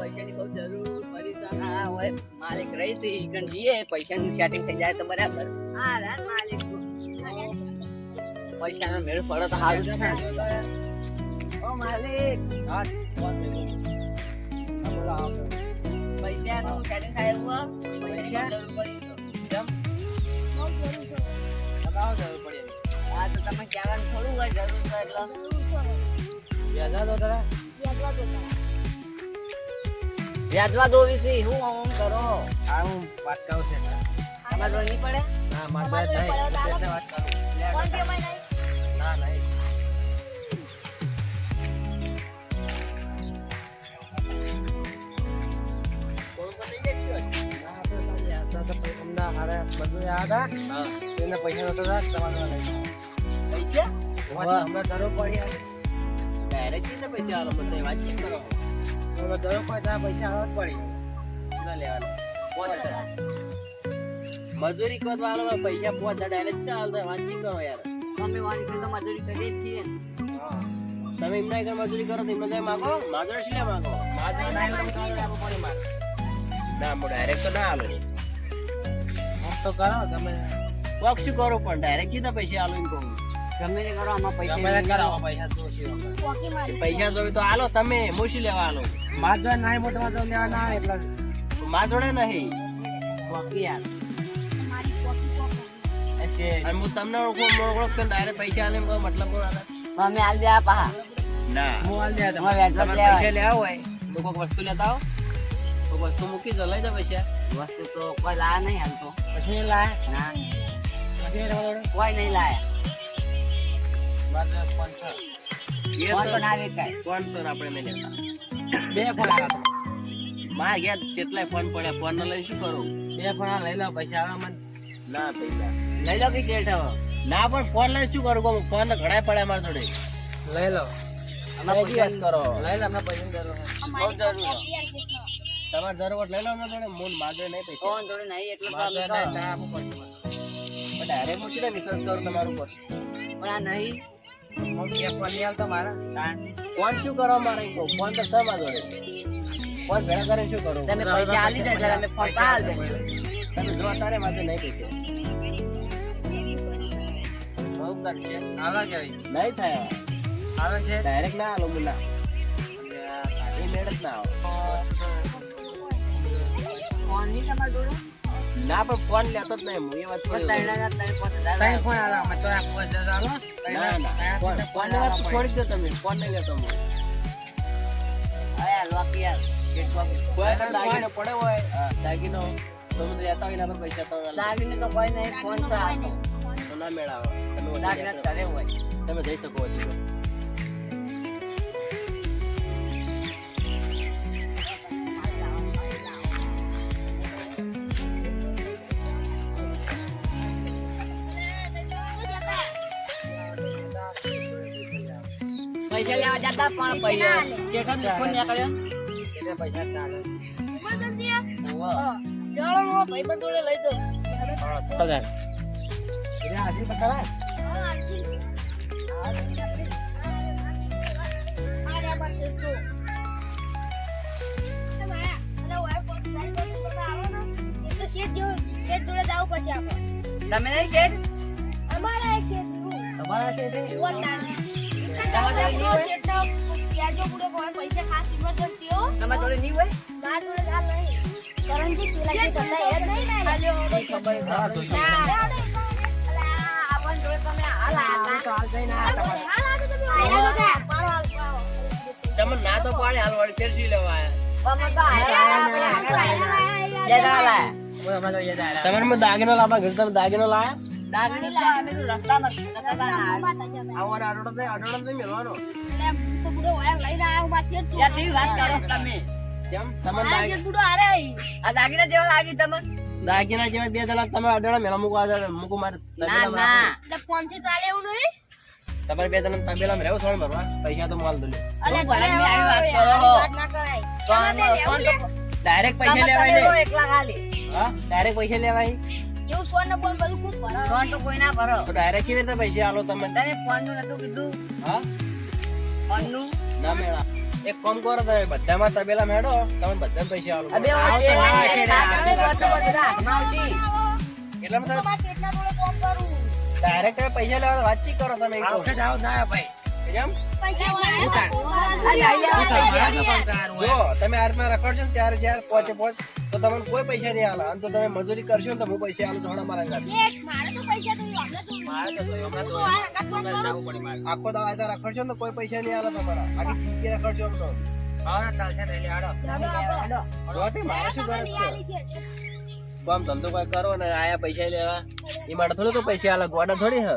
પૈસાની બહુ જરૂર પડી તો ના હોય માલિક રહીશી ઈકણ જઈએ પૈસાનું સેટિંગ થઈ જાય તો બરાબર હા રાત માલિક પૈસાનો મેળ પડે તો સારું છે ને ઓ માલિક હા પૈસાનું સેટિંગ થાય એવું પૈસા જરૂર પડી કેમ તમારે જરૂર પડી હા તો તમે કહેવાનું થોડું હોય જરૂર તો એટલે વ્યાજવા દો વિશે હું આમ કરો આ હું વાત કહું છે તમારે જોઈ નહીં પડે ના મારે નહીં એટલે વાત કરું ના નહીં પૈસા નતો પૈસા હમણાં જરૂર પડી ડાયરેક્ટ ને પૈસા આલો બધા વાતચીત કરો જરૂર પડી પૈસા આવવા જ પડી કેટલા લેવાના 5000 મજૂરી કરો આલો પૈસા 5000 ડાયરેક્ટ ચાલ તો વાતચીત કરો યાર અમે વાણી તો મજૂરી કરીએ જ છીએ તમે એમના ઘર મજૂરી કરો તો એમને માંગો માજરા શીલે માંગો માજરા ના લો તો આપો પડી માર ના મો ડાયરેક્ટ તો ના આલો તો કરો તમે કોક શું કરો પણ ડાયરેક્ટ સીધા પૈસા આલો એમ કહું ગમે તે કરો આમાં પૈસા તમે કરાવો પૈસા તો પૈસા જોવે તો આલો તમે મુશી લેવા આલો માજરા નાય મોટો માજરો લેવા ના એટલે માજોડે નહીં બાકી યાર અને હું તમને ઓળખો ડાયરેક્ટ પૈસા આલે એમ મતલબ અમે આલ દે પા ના હું આલ દે તમારે તમારે પૈસા લેવા હોય તો કોઈક વસ્તુ લેતા આવો કોઈક વસ્તુ મૂકી દો લઈ જાઓ પૈસા વસ્તુ તો કોઈ લાયા નહીં હાલ તો પછી લાય ના પછી રવાડો કોઈ નહીં લાયા માજરા 5 ફોન તો ના વેચાય ફોન તો આપણે નહીં લેતા બે ફોન આવ્યા મારા ઘેર કેટલાય ફોન પડ્યા ફોન લઈને શું કરું બે ફોન લઈ લો પૈસા આવે મને ના પૈસા લઈ લો કે શેઠ હવે ના પણ ફોન લઈને શું કરું ફોન તો ઘણા પડ્યા મારા જોડે લઈ લો અમે પૈસા કરો લઈ લો અમે પૈસા જરૂર બહુ જરૂર તમારે જરૂર લઈ લો ને જોડે મૂળ માગે નહીં પૈસા ફોન જોડે નહીં એટલે માજરા તો ના આપો પડશે ડાયરેક્ટ મૂકી દે વિશ્વાસ કરું તમારું પર પણ આ નહીં હું એક ફોન લઈ આવતો મારા ફોન શું કરવા મારે ફોન તો તમારા જોડે ફોન ભેગા કરે શું કરું તમે પૈસા આલી દે એટલે અમે ફોન પાલ દે તમે જો તારે માથે નહીં પૈસા બહુ કરશે આવા કેવી નહીં થાય આવે છે ડાયરેક્ટ ના આલો મુલા એ મેળ જ ના આવો ફોન નહીં તમારા જોડે ના પણ ફોન લેતો જ નહીં હું એ વાત પણ છોડી દઉં. તૈણા ના તૈણ પોતે તઈ ફોન આવ્યા અમે તો આપો જજાલો ના ના ફોન ની વાત છોડી દો તમે ફોન નહીં લેતો હું આયા લોક યાર કોઈ પણ દાગીનો પડ્યો હોય દાગીનો તો મને લેતા હોય ના પૈસા તો દાગીને તો કોઈ નહીં ફોન તો આપો તો ના મેળ આવે તમે વધારે દાગીને કરે હોય તમે જઈ શકો હજી પૈસા લેવા જતા પણ પૈસા શેઠ ફોન નીકળ્યો એટલે પૈસા ચાલે પગાર એટલે હાજી બતાવા તમે નહીં શેઠ તમારા છે તે તમારા જોડે નહીં હોય હા તો તમે ના તો પાડે હાલ વાળી ફેરસી લેવા તમારે મેં દાગીનો લાવવા ઘર તમે દાગીનો લાયા આવો આડોડો નહીં મેળવાનો કેમ તમે દાગીના જેવા લાગી તમે દાગીના જેવા 2 જણા તમે અડોડા મેળા મૂકો મૂકો મારે ના ના તમારે 2 જણા તબેલા રહેવું થોડું ભરવા પૈસા તો માલ દો ડાયરેક્ટ પૈસા લેવાય ને હા ડાયરેક્ટ પૈસા લેવાય ફોન તો કોઈ ના ભરો તો ડાયરેક્ટ કેવી રીતે પૈસા આલો તમે તમે ફોન નું નતું કીધું હા ફોન નું ના મેળા એક કામ કરો તમે બધામાં તબેલા મેળો તમે બધા પૈસા આલો અબે ઓ આવતો શેર હોય, શેર કાકાને ગોતો બધા હાથમાં આવતી. એટલા બધા તમારા શેઠના જોડે કોમ કરું. ડાયરેક્ટ તમે પૈસા લેવા વાતચીત કરો તમે એક તો. કેમ? પૈસા વાળા અરે અહીંયા જો તમે આરમાં રખડશો ને ત્યારે જ્યારે પહોંચે તો તમને કોઈ પૈસા નહીં આલે અને તો તમે મજૂરી કરશો ને તો હું પૈસા આલું થોડા મારા અંગાત. શેઠ, મારે તો પૈસા જોઈએ. હમણાં તો હું આ હંગાત કોમ કરું. આખો દાડો આયતા રખડશો ને તો કોઈ પૈસા નહીં આલે તમારા આખી જિંદગી રખડશો એમ તો. ચાલો આપણો. જો તે મારે શું ગરજ છે આલી છે. કામ ધંધો કોઈ કરો ને આયા પૈસા લેવા એ માટે થોડું તો પૈસા આલે ગોડા થોડી હ